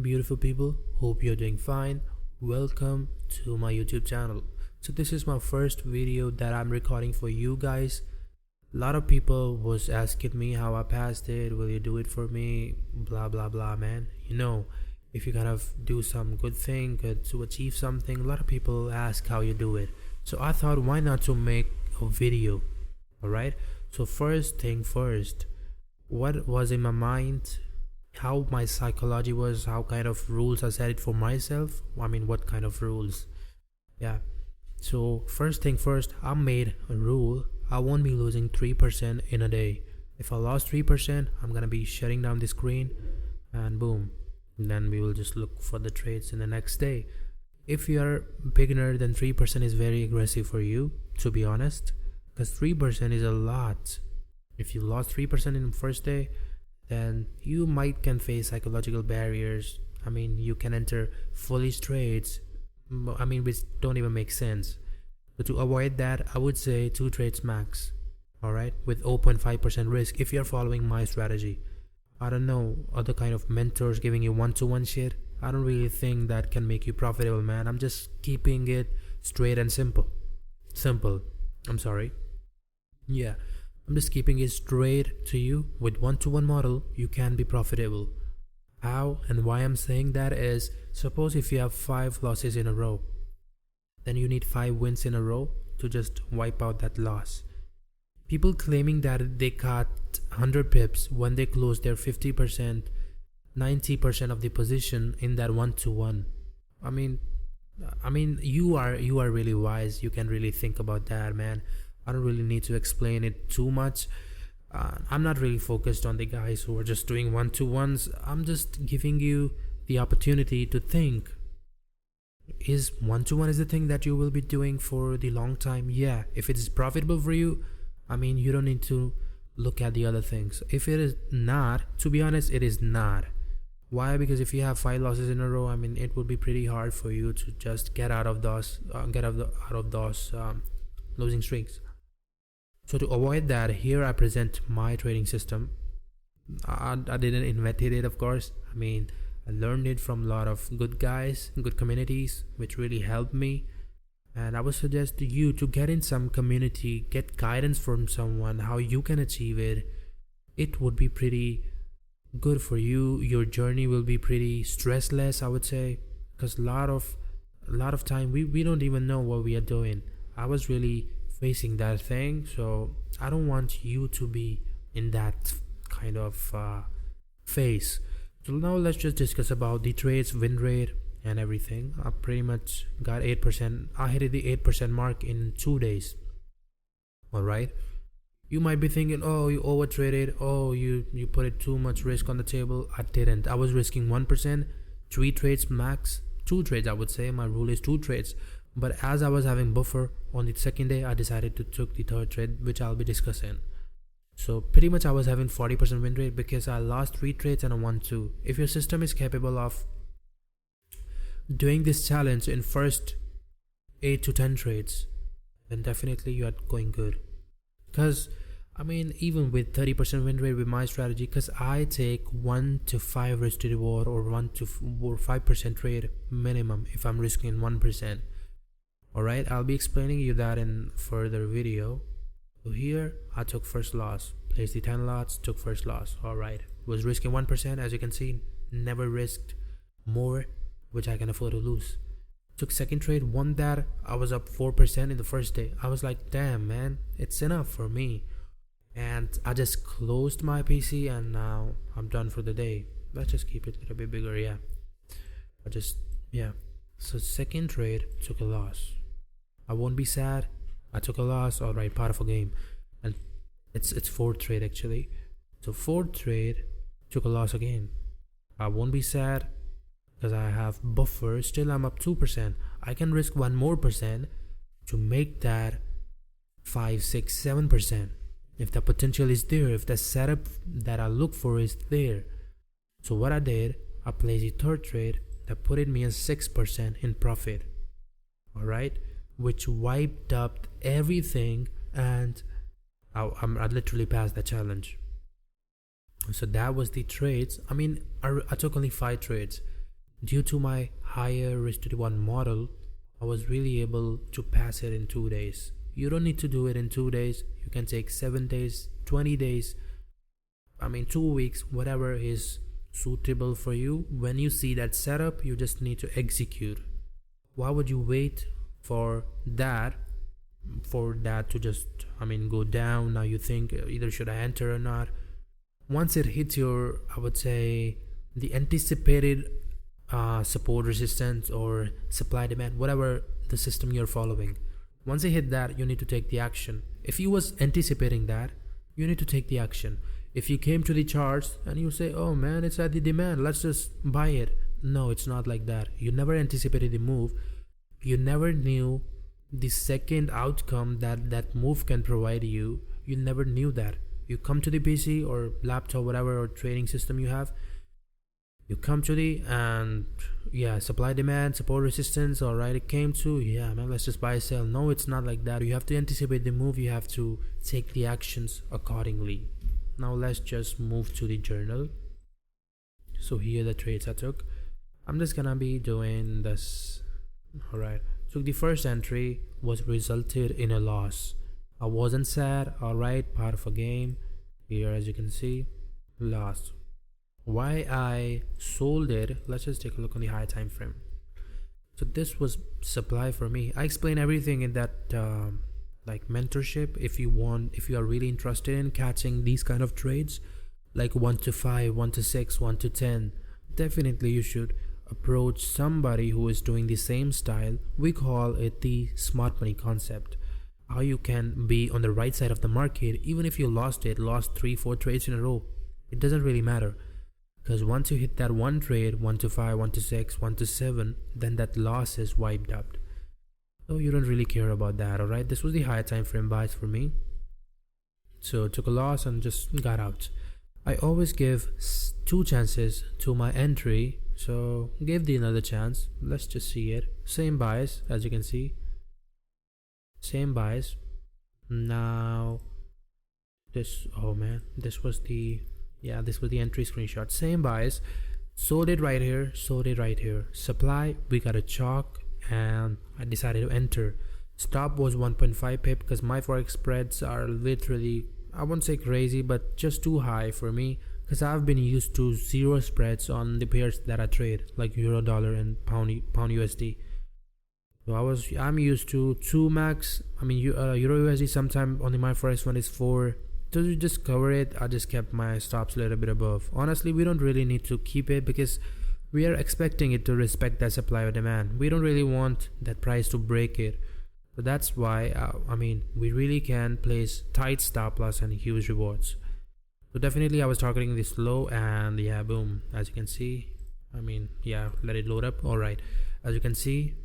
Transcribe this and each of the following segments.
beautiful people, hope you're doing fine. Welcome to my YouTube channel. So this is my first video that I'm recording for you guys. A lot of people was asking me how I passed it, will you do it for me, blah blah blah, man. If you kind of do some good thing, good to achieve something, a lot of people ask how you do it. So I thought, why not to make a video? Alright, so first thing first, what was in my mind, how my psychology was, how kind of rules I set it for myself. What kind of rules? Yeah, so first thing first, I made a rule. I won't be losing 3% in a day. If I lost 3%, I'm gonna be shutting down the screen and boom, and then we will just look for the trades in the next day. If you're a beginner, then 3% is very aggressive for you, to be honest, because 3% is a lot. If you lost 3% in the first day, then you can face psychological barriers. You can enter foolish trades, which don't even make sense. But to avoid that, I would say 2 trades max, alright, with 0.5% risk if you're following my strategy. I don't know, other kind of mentors giving you one-to-one shit, I don't really think that can make you profitable, man. I'm just keeping it straight and simple. I'm sorry. Yeah, I'm just keeping it straight to you. With one-to-one model, you can be profitable. How and why I'm saying that is, suppose if you have 5 losses in a row, then you need 5 wins in a row to just wipe out that loss. People claiming that they got 100 pips when they close their 50%, 90% of the position in that one-to-one. You are really wise. You can really think about that, man. I don't really need to explain it too much. I'm not really focused on the guys who are just doing one-to-ones. I'm just giving you the opportunity to think. Is one-to-one is the thing that you will be doing for the long time? Yeah, if it is profitable for you, you don't need to look at the other things. If it is not, to be honest, it is not. Why? Because if you have 5 losses in a row, it would be pretty hard for you to just get out of those losing streaks. So to avoid that, here I present my trading system. I didn't invent it, of course. I learned it from a lot of good guys, good communities, which really helped me. And I would suggest to you to get in some community, get guidance from someone, how you can achieve it. It would be pretty good for you. Your journey will be pretty stressless, I would say, because a lot of time we don't even know what we are doing. I was really facing that thing, so I don't want you to be in that kind of phase. So now let's just discuss about the trades, win rate and everything. I pretty much got 8%. I hit the 8% mark in 2 days. Alright, you might be thinking, oh, you over traded, oh, you put it too much risk on the table. I didn't. I was risking 1%, 3 trades max, 2 trades I would say. My rule is 2 trades. But as I was having buffer on the second day, I decided to take the 3rd trade, which I'll be discussing. So pretty much I was having 40% win rate because I lost 3 trades and I won 2. If your system is capable of doing this challenge in first 8 to 10 trades, then definitely you are going good. Because even with 30% win rate with my strategy, because I take 1 to 5 risk to reward, or 1 to 5% trade minimum if I'm risking 1%. Alright, I'll be explaining you that in further video. So here I took first loss, placed the 10 lots, took first loss. Alright, was risking 1%. As you can see, never risked more which I can afford to lose. Took second trade, won that. I was up 4% in the first day. I was like, damn, man, it's enough for me. And I just closed my PC and now I'm done for the day. Let's just keep it a bit bigger. So second trade, took a loss. I won't be sad. I took a loss. Alright, part of a game. And it's 4th trade actually. So 4th trade, took a loss again. I won't be sad because I have buffer. Still I'm up 2%. I can risk 1 more percent to make that 5, 6, 7%. If the potential is there, if the setup that I look for is there. So what I did, I placed the 3rd trade that put me at 6% in profit. Alright, which wiped up everything, and I literally passed the challenge. So that was the trades. I took only 5 trades. Due to my higher risk to reward model, I was really able to pass it in 2 days. You don't need to do it in 2 days. You can take 7 days, 20 days, 2 weeks, whatever is suitable for you. When you see that setup, you just need to execute. Why would you wait for that to just go down? Now you think either should I enter or not. Once it hits your, I would say, the anticipated support resistance or supply demand, whatever the system you're following, once you hit that, you need to take the action. If you was anticipating that, you need to take the action. If you came to the charts and you say, oh man, it's at the demand, let's just buy it. No, it's not like that. You never anticipated the move. You never knew the second outcome that move can provide you. You never knew that. You come to the PC or laptop, whatever, or trading system you have. You come to the, and yeah, supply demand, support resistance, alright, it came to, yeah man, let's just buy sell. No, it's not like that. You have to anticipate the move. You have to take the actions accordingly. Now let's just move to the journal. So here the trades I took. I'm just gonna be doing this. Alright, so the first entry was resulted in a loss. I wasn't sad. Alright, part of a game. Here as you can see, loss. Why I sold it, let's just take a look on the high time frame. So this was supply for me. I explain everything in that mentorship. If you are really interested in catching these kind of trades, like 1 to 5, 1 to 6, 1 to 10, definitely you should approach somebody who is doing the same style. We call it the smart money concept. How you can be on the right side of the market even if you lost 3-4 trades in a row. It doesn't really matter, because once you hit that one trade, 1 to 5, 1 to 6, 1 to 7, then that loss is wiped out. So you don't really care about that. Alright, this was the high time frame buys for me. So took a loss and just got out. I always give 2 chances to my entry, so give the another chance. Let's just see it. Same buys, as you can see. Same buys. Now this, oh man, this was the entry screenshot. Same buys. Sold it right here, sold it right here. Supply, we got a chalk and I decided to enter. Stop was 1.5 pip because my forex spreads are literally, I won't say crazy, but just too high for me, because I've been used to 0 spreads on the pairs that I trade, like euro dollar and pound USD. So I'm used to 2 max. Euro USD sometime on the my forex one is 4. To just cover it, I just kept my stops a little bit above. Honestly, we don't really need to keep it because we are expecting it to respect that supply or demand. We don't really want that price to break it. So that's why we really can place tight stop loss and huge rewards. So definitely I was targeting this low, and yeah, boom, as you can see, let it load up. Alright, as you can see,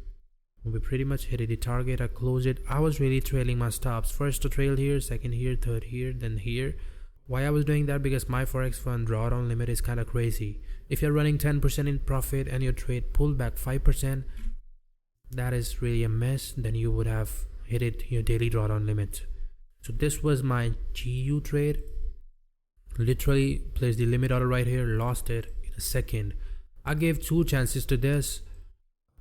we pretty much hit the target. I closed it. I was really trailing my stops. First to trail here, second here, third here, then here. Why I was doing that? Because my forex fund drawdown limit is kind of crazy. If you're running 10% in profit and your trade pulled back 5%, that is really a mess. Then you would have hit it your daily drawdown limit. So this was my GU trade. Literally placed the limit order right here, lost it in a second. I gave 2 chances to this.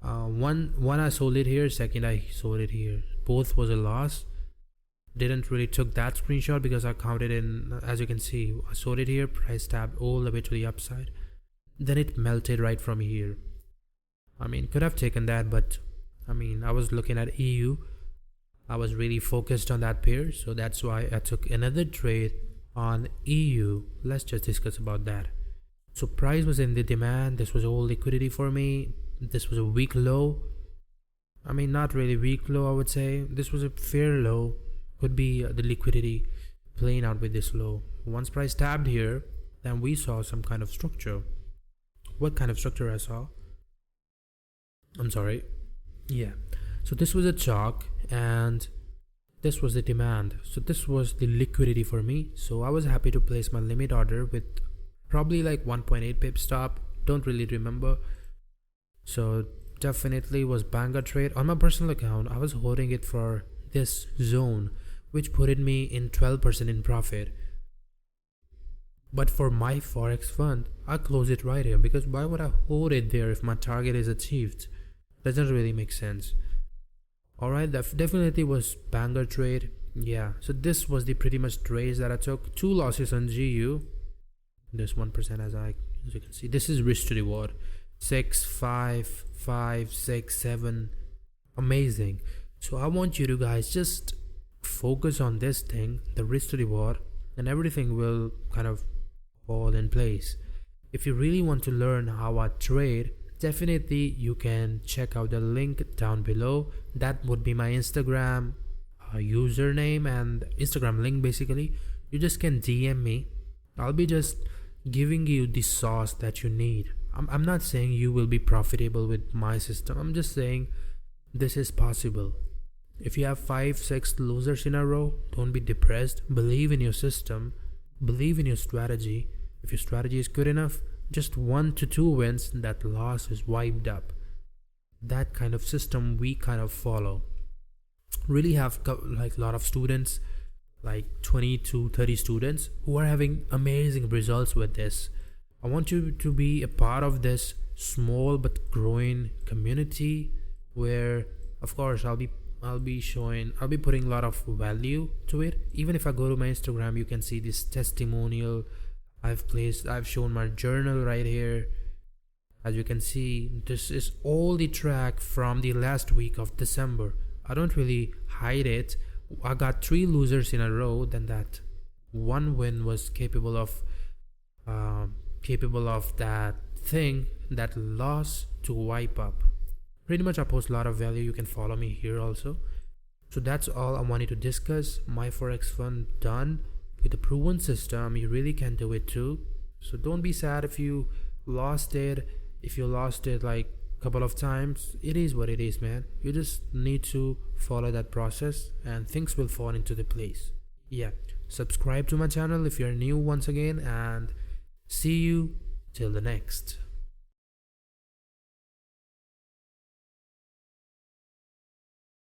One I sold it here, second I sold it here. Both was a loss. Didn't really took that screenshot because I counted in, as you can see, I sold it here, price tabbed all the way to the upside. Then it melted right from here. Could have taken that, but I was looking at EU. I was really focused on that pair, so that's why I took another trade on EU. Let's just discuss about that. So price was in the demand. This was all liquidity for me. This was a weak low. Not really weak low, I would say. This was a fair low. Could be the liquidity playing out with this low. Once price tabbed here, then we saw some kind of structure. What kind of structure I saw? I'm sorry. Yeah. So this was a chalk and this was the demand. So this was the liquidity for me. So I was happy to place my limit order with probably like 1.8 pip stop. Don't really remember. So definitely was banger trade. On my personal account, I was holding it for this zone, which put me in 12% in profit. But for my forex fund, I close it right here, because why would I hold it there if my target is achieved? Doesn't really make sense. Alright, that definitely was banger trade. Yeah, so this was the pretty much trades that I took. 2 losses on GU. This 1% as you can see. This is risk to reward. 6, 5, 5, 6, 7. Amazing. So I want you to guys just focus on this thing, the risk to reward, and everything will kind of fall in place. If you really want to learn how I trade, definitely you can check out the link down below. That would be my Instagram username and Instagram link. Basically, you just can DM me. I'll be just giving you the sauce that you need. I'm not saying you will be profitable with my system. I'm just saying this is possible. If you have 5, 6 losers in a row, don't be depressed. Believe in your system. Believe in your strategy. If your strategy is good enough, just 1 to 2 wins, that loss is wiped up. That kind of system we kind of follow. Really have like a lot of students, like 20 to 30 students who are having amazing results with this. I want you to be a part of this small but growing community where, of course, I'll be putting a lot of value to it. Even if I go to my Instagram, you can see this testimonial I've shown my journal right here. As you can see, this is all the track from the last week of December. I don't really hide it. I got 3 losers in a row, then that 1 win was capable of that thing, that loss to wipe up. Pretty much I post a lot of value. You can follow me here also. So that's all I wanted to discuss. My forex fund done with a proven system. You really can do it too. So don't be sad if you lost it. If you lost it like a couple of times, it is what it is, man. You just need to follow that process and things will fall into the place. Yeah, subscribe to my channel if you're new once again, and see you till the next.